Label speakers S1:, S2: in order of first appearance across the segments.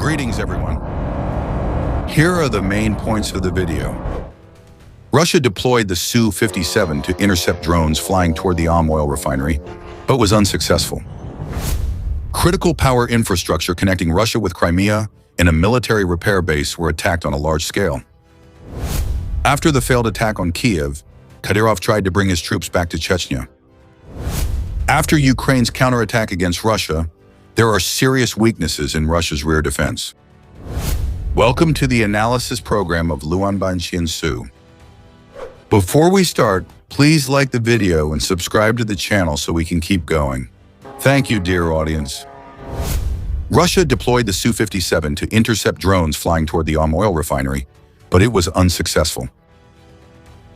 S1: Greetings, everyone. Here are the main points of the video. Russia deployed the Su-57 to intercept drones flying toward the Omsk oil refinery, but was unsuccessful. Critical power infrastructure connecting Russia with Crimea and a military repair base were attacked on a large scale. After the failed attack on Kiev, Kadyrov tried to bring his troops back to Chechnya. After Ukraine's counterattack against Russia, there are serious weaknesses in Russia's rear defense. Welcome to the analysis program of Luan Banqian Su. Before we start, please like the video and subscribe to the channel so we can keep going. Thank you, dear audience. Russia deployed the Su-57 to intercept drones flying toward the Omsk oil refinery, but it was unsuccessful.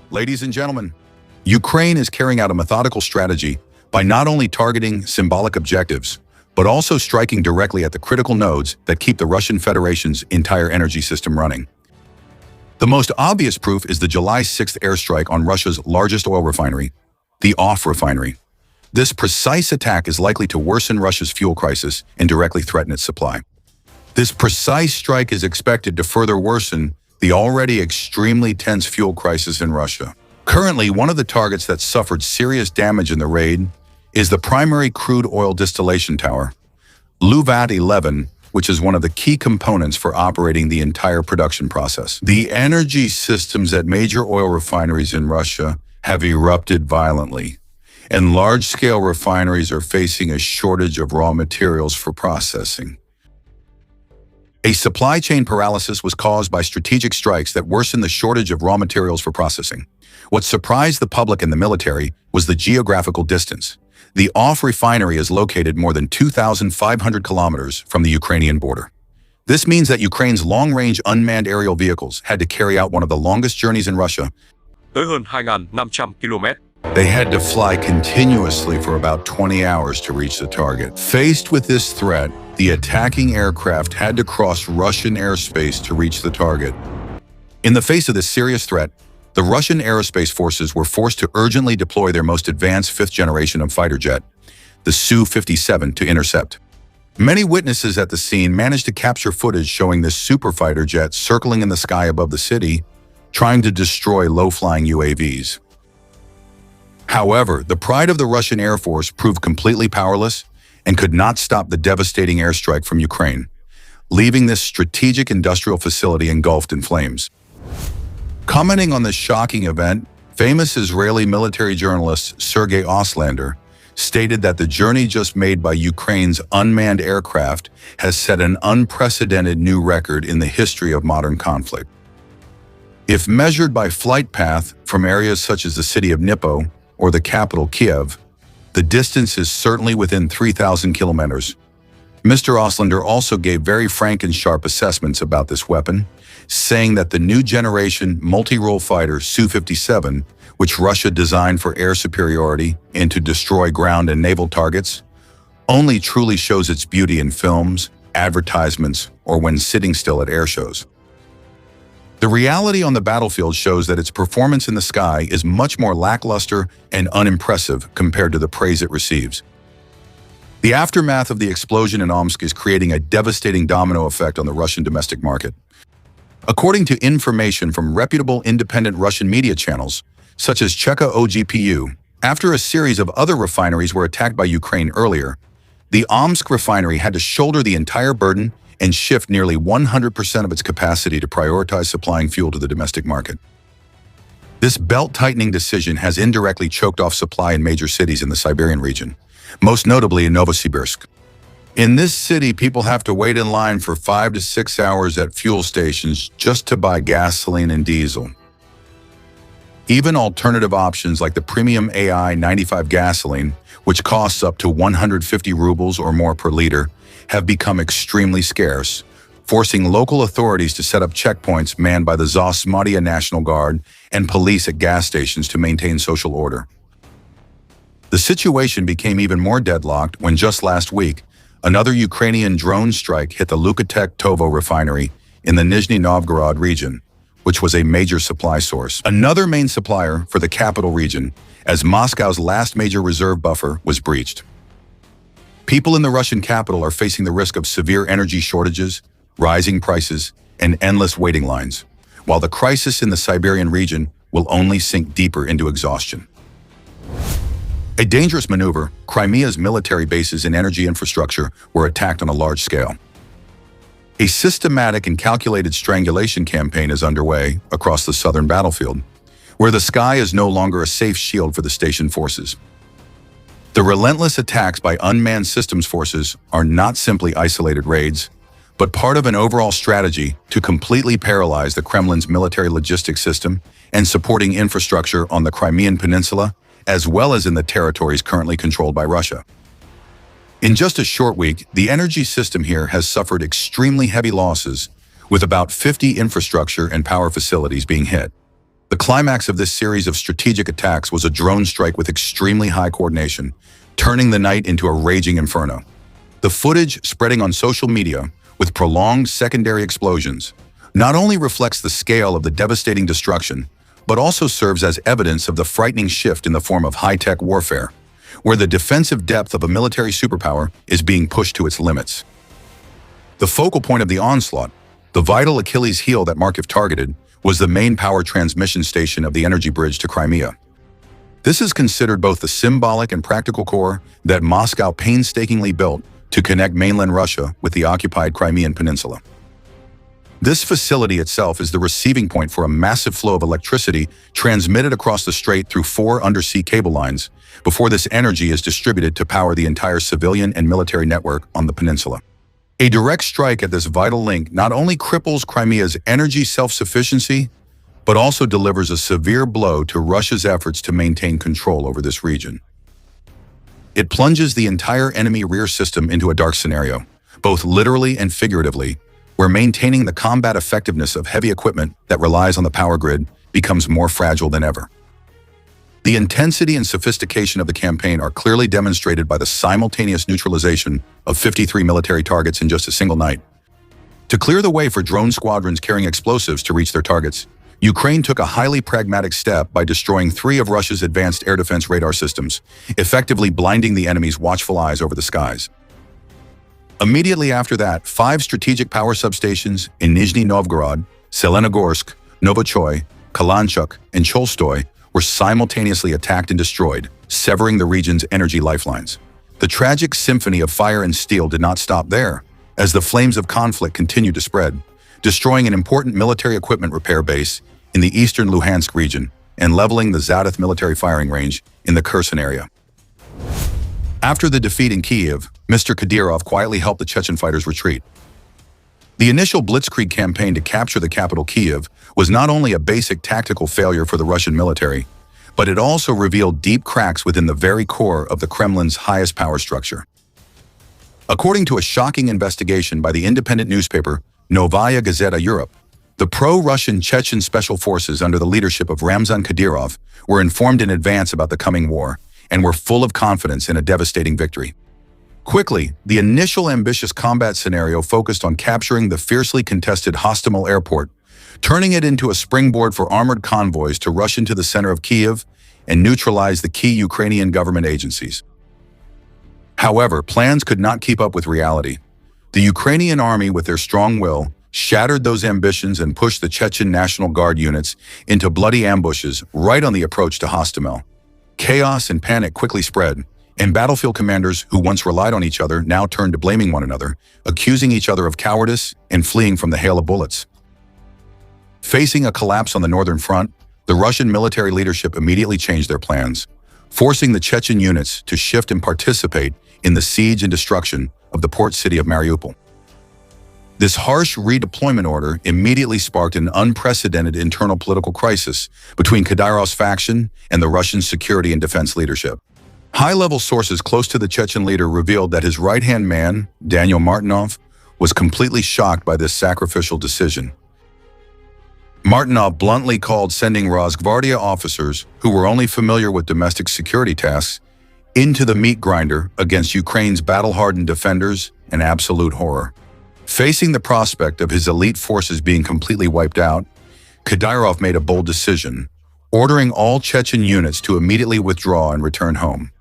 S1: Ladies and gentlemen, Ukraine is carrying out a methodical strategy by not only targeting symbolic objectives, but also striking directly at the critical nodes that keep the Russian Federation's entire energy system running. The most obvious proof is the July 6th airstrike on Russia's largest oil refinery, the Omsk refinery. This precise attack is likely to worsen Russia's fuel crisis and directly threaten its supply. This precise strike is expected to further worsen the already extremely tense fuel crisis in Russia. Currently, one of the targets that suffered serious damage in the raid is the primary crude oil distillation tower, Su-57, which is one of the key components for operating the entire production process. The energy systems at major oil refineries in Russia have erupted violently, and large-scale refineries are facing a shortage of raw materials for processing. A supply chain paralysis was caused by strategic strikes that worsened the shortage of raw materials for processing. What surprised the public and the military was the geographical distance. The Omsk refinery is located more than 2,500 kilometers from the Ukrainian border. This means that Ukraine's long-range unmanned aerial vehicles had to carry out one of the longest journeys in Russia.
S2: Tới hơn 2.500 km.
S1: They had to fly continuously for about 20 hours to reach the target. Faced with this threat, the attacking aircraft had to cross Russian airspace to reach the target. In the face of this serious threat, the Russian aerospace forces were forced to urgently deploy their most advanced fifth generation of fighter jet, the Su-57, to intercept. Many witnesses at the scene managed to capture footage showing this super fighter jet circling in the sky above the city, trying to destroy low-flying UAVs. However, the pride of the Russian Air Force proved completely powerless and could not stop the devastating airstrike from Ukraine, leaving this strategic industrial facility engulfed in flames. Commenting on this shocking event, famous Israeli military journalist Sergei Oslander stated that the journey just made by Ukraine's unmanned aircraft has set an unprecedented new record in the history of modern conflict. If measured by flight path from areas such as the city of Dnipro or the capital Kiev, the distance is certainly within 3,000 kilometers. Mr. Oslander also gave very frank and sharp assessments about this weapon, saying that the new generation multi-role fighter Su-57, which Russia designed for air superiority and to destroy ground and naval targets, only truly shows its beauty in films, advertisements, or when sitting still at air shows. The reality on the battlefield shows that its performance in the sky is much more lackluster and unimpressive compared to the praise it receives. The aftermath of the explosion in Omsk is creating a devastating domino effect on the Russian domestic market. According to information from reputable independent Russian media channels, such as Chechen OGPU, after a series of other refineries were attacked by Ukraine earlier, the Omsk refinery had to shoulder the entire burden and shift nearly 100% of its capacity to prioritize supplying fuel to the domestic market. This belt-tightening decision has indirectly choked off supply in major cities in the Siberian region, most notably in Novosibirsk. In this city, people have to wait in line for 5 to 6 hours at fuel stations just to buy gasoline and diesel. Even alternative options like the premium AI 95 gasoline, which costs up to 150 rubles or more per liter, have become extremely scarce, forcing local authorities to set up checkpoints manned by the Zasmadia National Guard and police at gas stations to maintain social order. The situation became even more deadlocked when just last week, another Ukrainian drone strike hit the Lukatek-Tovo refinery in the Nizhny Novgorod region, which was a major supply source. Another main supplier for the capital region, as Moscow's last major reserve buffer was breached. People in the Russian capital are facing the risk of severe energy shortages, rising prices, and endless waiting lines, while the crisis in the Siberian region will only sink deeper into exhaustion. A dangerous maneuver, Crimea's military bases and energy infrastructure were attacked on a large scale. A systematic and calculated strangulation campaign is underway across the southern battlefield, where the sky is no longer a safe shield for the station forces. The relentless attacks by unmanned systems forces are not simply isolated raids, but part of an overall strategy to completely paralyze the Kremlin's military logistics system and supporting infrastructure on the Crimean Peninsula, as well as in the territories currently controlled by Russia. In just a short week, the energy system here has suffered extremely heavy losses, with about 50 infrastructure and power facilities being hit. The climax of this series of strategic attacks was a drone strike with extremely high coordination, turning the night into a raging inferno. The footage spreading on social media, with prolonged secondary explosions, not only reflects the scale of the devastating destruction, but also serves as evidence of the frightening shift in the form of high-tech warfare, where the defensive depth of a military superpower is being pushed to its limits. The focal point of the onslaught, the vital Achilles heel that Markov targeted, was the main power transmission station of the energy bridge to Crimea. This is considered both the symbolic and practical core that Moscow painstakingly built to connect mainland Russia with the occupied Crimean Peninsula. This facility itself is the receiving point for a massive flow of electricity transmitted across the strait through 4 undersea cable lines before this energy is distributed to power the entire civilian and military network on the peninsula. A direct strike at this vital link not only cripples Crimea's energy self-sufficiency, but also delivers a severe blow to Russia's efforts to maintain control over this region. It plunges the entire enemy rear system into a dark scenario, both literally and figuratively, where maintaining the combat effectiveness of heavy equipment that relies on the power grid becomes more fragile than ever. The intensity and sophistication of the campaign are clearly demonstrated by the simultaneous neutralization of 53 military targets in just a single night. To clear the way for drone squadrons carrying explosives to reach their targets, Ukraine took a highly pragmatic step by destroying 3 of Russia's advanced air defense radar systems, effectively blinding the enemy's watchful eyes over the skies. Immediately after that, 5 strategic power substations in Nizhny Novgorod, Zelenogorsk, Novochoy, Kalanchuk, and Cholstoy were simultaneously attacked and destroyed, severing the region's energy lifelines. The tragic symphony of fire and steel did not stop there, as the flames of conflict continued to spread, destroying an important military equipment repair base in the eastern Luhansk region and leveling the Zadeth military firing range in the Kherson area. After the defeat in Kyiv, Mr. Kadyrov quietly helped the Chechen fighters retreat. The initial blitzkrieg campaign to capture the capital Kyiv was not only a basic tactical failure for the Russian military, but it also revealed deep cracks within the very core of the Kremlin's highest power structure. According to a shocking investigation by the independent newspaper Novaya Gazeta Europe, the pro-Russian Chechen special forces under the leadership of Ramzan Kadyrov were informed in advance about the coming war and were full of confidence in a devastating victory. Quickly, the initial ambitious combat scenario focused on capturing the fiercely contested Hostomel airport, turning it into a springboard for armored convoys to rush into the center of Kyiv and neutralize the key Ukrainian government agencies. However, plans could not keep up with reality. The Ukrainian army, with their strong will, shattered those ambitions and pushed the Chechen National Guard units into bloody ambushes right on the approach to Hostomel. Chaos and panic quickly spread, and battlefield commanders who once relied on each other now turned to blaming one another, accusing each other of cowardice and fleeing from the hail of bullets. Facing a collapse on the northern front, the Russian military leadership immediately changed their plans, forcing the Chechen units to shift and participate in the siege and destruction of the port city of Mariupol. This harsh redeployment order immediately sparked an unprecedented internal political crisis between Kadyrov's faction and the Russian security and defense leadership. High-level sources close to the Chechen leader revealed that his right-hand man, Daniel Martynov, was completely shocked by this sacrificial decision. Martynov bluntly called sending Rosgvardia officers, who were only familiar with domestic security tasks, into the meat grinder against Ukraine's battle-hardened defenders an absolute horror. Facing the prospect of his elite forces being completely wiped out, Kadyrov made a bold decision, ordering all Chechen units to immediately withdraw and return home.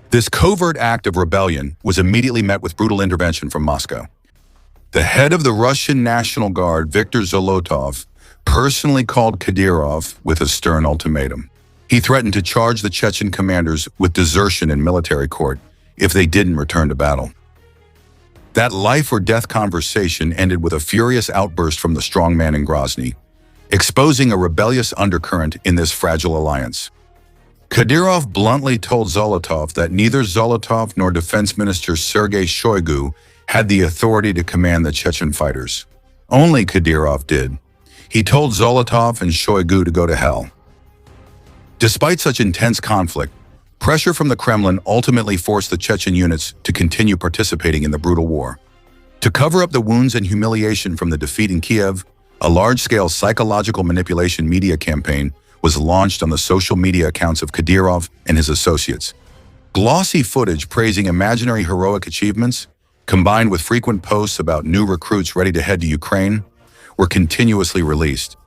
S1: This covert act of rebellion was immediately met with brutal intervention from Moscow. The head of the Russian National Guard, Viktor Zolotov, personally called Kadyrov with a stern ultimatum. He threatened to charge the Chechen commanders with desertion in military court if they didn't return to battle. That life-or-death conversation ended with a furious outburst from the strongman in Grozny, exposing a rebellious undercurrent in this fragile alliance. Kadyrov bluntly told Zolotov that neither Zolotov nor Defense Minister Sergei Shoigu had the authority to command the Chechen fighters. Only Kadyrov did. He told Zolotov and Shoigu to go to hell. Despite such intense conflict, pressure from the Kremlin ultimately forced the Chechen units to continue participating in the brutal war. To cover up the wounds and humiliation from the defeat in Kiev, a large-scale psychological manipulation media campaign was launched on the social media accounts of Kadyrov and his associates. Glossy footage praising imaginary heroic achievements, combined with frequent posts about new recruits ready to head to Ukraine, were continuously released.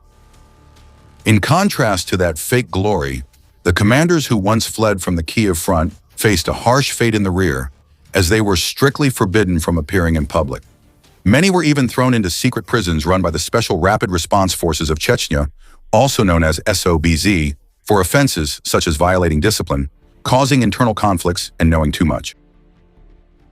S1: In contrast to that fake glory, the commanders who once fled from the Kiev front faced a harsh fate in the rear, as they were strictly forbidden from appearing in public. Many were even thrown into secret prisons run by the Special Rapid Response Forces of Chechnya, also known as SOBZ, for offenses such as violating discipline, causing internal conflicts, and knowing too much.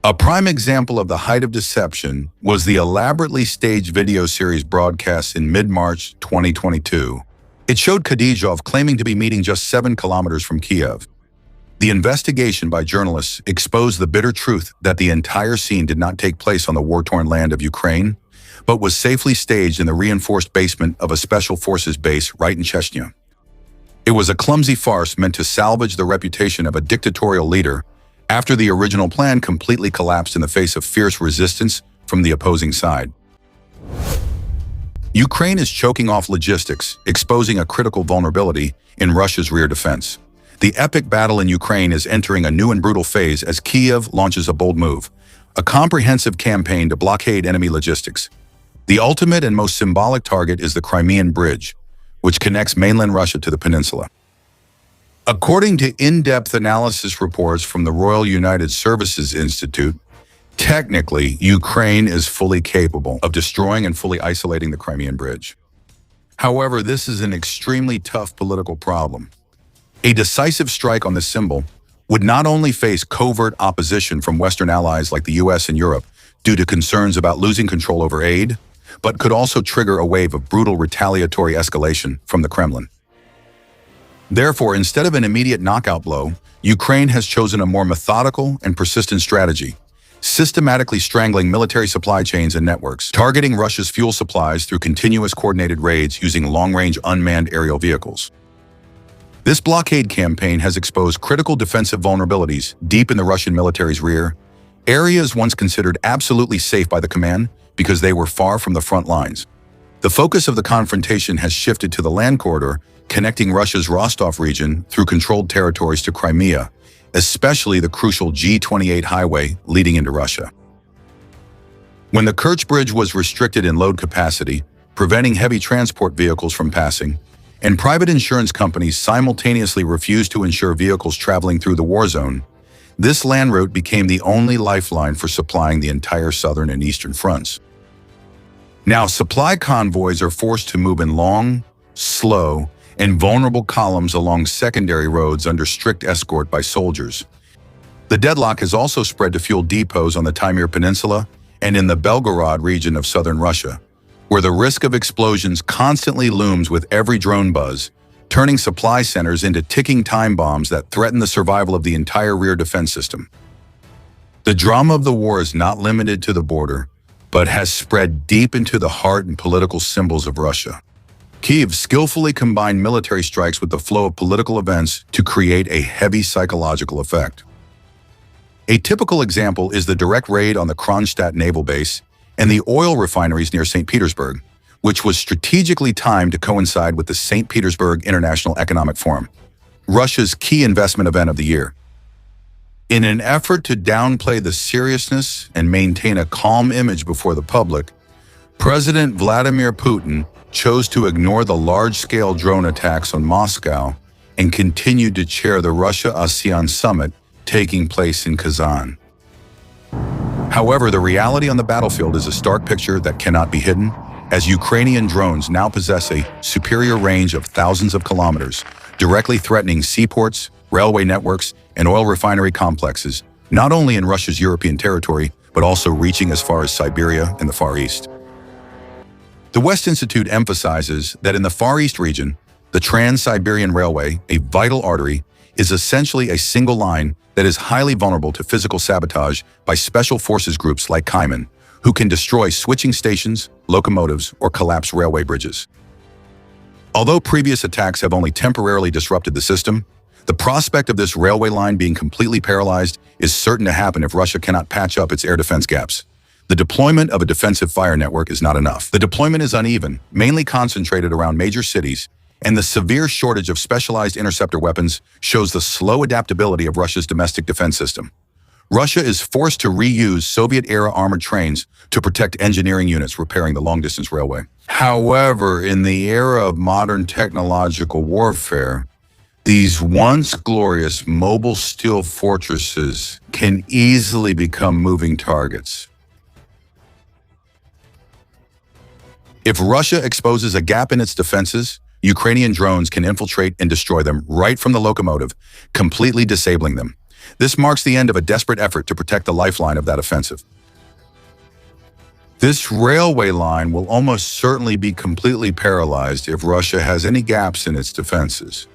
S1: A prime example of the height of deception was the elaborately staged video series broadcast in mid-March 2022. It showed Kadyrov claiming to be meeting just 7 kilometers from Kiev. The investigation by journalists exposed the bitter truth that the entire scene did not take place on the war-torn land of Ukraine, but was safely staged in the reinforced basement of a special forces base right in Chechnya. It was a clumsy farce meant to salvage the reputation of a dictatorial leader after the original plan completely collapsed in the face of fierce resistance from the opposing side. Ukraine is choking off logistics, exposing a critical vulnerability in Russia's rear defense. The epic battle in Ukraine is entering a new and brutal phase as Kiev launches a bold move, a comprehensive campaign to blockade enemy logistics. The ultimate and most symbolic target is the Crimean Bridge, which connects mainland Russia to the peninsula. According to in-depth analysis reports from the Royal United Services Institute, technically, Ukraine is fully capable of destroying and fully isolating the Crimean Bridge. However, this is an extremely tough political problem. A decisive strike on this symbol would not only face covert opposition from Western allies like the US and Europe due to concerns about losing control over aid, but could also trigger a wave of brutal retaliatory escalation from the Kremlin. Therefore, instead of an immediate knockout blow, Ukraine has chosen a more methodical and persistent strategy, systematically strangling military supply chains and networks, targeting Russia's fuel supplies through continuous coordinated raids using long-range unmanned aerial vehicles. This blockade campaign has exposed critical defensive vulnerabilities deep in the Russian military's rear, areas once considered absolutely safe by the command because they were far from the front lines. The focus of the confrontation has shifted to the land corridor connecting Russia's Rostov region through controlled territories to Crimea, especially the crucial G28 highway leading into Russia. When the Kerch Bridge was restricted in load capacity, preventing heavy transport vehicles from passing, and private insurance companies simultaneously refused to insure vehicles traveling through the war zone, this land route became the only lifeline for supplying the entire southern and eastern fronts. Now, supply convoys are forced to move in long, slow, and vulnerable columns along secondary roads under strict escort by soldiers. The deadlock has also spread to fuel depots on the Taimyr Peninsula and in the Belgorod region of southern Russia, where the risk of explosions constantly looms with every drone buzz, turning supply centers into ticking time bombs that threaten the survival of the entire rear defense system. The drama of the war is not limited to the border, but has spread deep into the heart and political symbols of Russia. Kyiv skillfully combined military strikes with the flow of political events to create a heavy psychological effect. A typical example is the direct raid on the Kronstadt naval base and the oil refineries near St. Petersburg, which was strategically timed to coincide with the St. Petersburg International Economic Forum, Russia's key investment event of the year. In an effort to downplay the seriousness and maintain a calm image before the public, President Vladimir Putin chose to ignore the large-scale drone attacks on Moscow and continued to chair the Russia-ASEAN summit taking place in Kazan. However, the reality on the battlefield is a stark picture that cannot be hidden, as Ukrainian drones now possess a superior range of thousands of kilometers, directly threatening seaports, railway networks, and oil refinery complexes, not only in Russia's European territory, but also reaching as far as Siberia and the Far East. The West Institute emphasizes that in the Far East region, the Trans-Siberian Railway, a vital artery, is essentially a single line that is highly vulnerable to physical sabotage by special forces groups like Chechen, who can destroy switching stations, locomotives, or collapse railway bridges. Although previous attacks have only temporarily disrupted the system, the prospect of this railway line being completely paralyzed is certain to happen if Russia cannot patch up its air defense gaps. The deployment of a defensive fire network is not enough. The deployment is uneven, mainly concentrated around major cities, and the severe shortage of specialized interceptor weapons shows the slow adaptability of Russia's domestic defense system. Russia is forced to reuse Soviet-era armored trains to protect engineering units repairing the long-distance railway. However, in the era of modern technological warfare, these once glorious mobile steel fortresses can easily become moving targets. If Russia exposes a gap in its defenses, Ukrainian drones can infiltrate and destroy them right from the locomotive, completely disabling them. This marks the end of a desperate effort to protect the lifeline of that offensive. This railway line will almost certainly be completely paralyzed if Russia has any gaps in its defenses.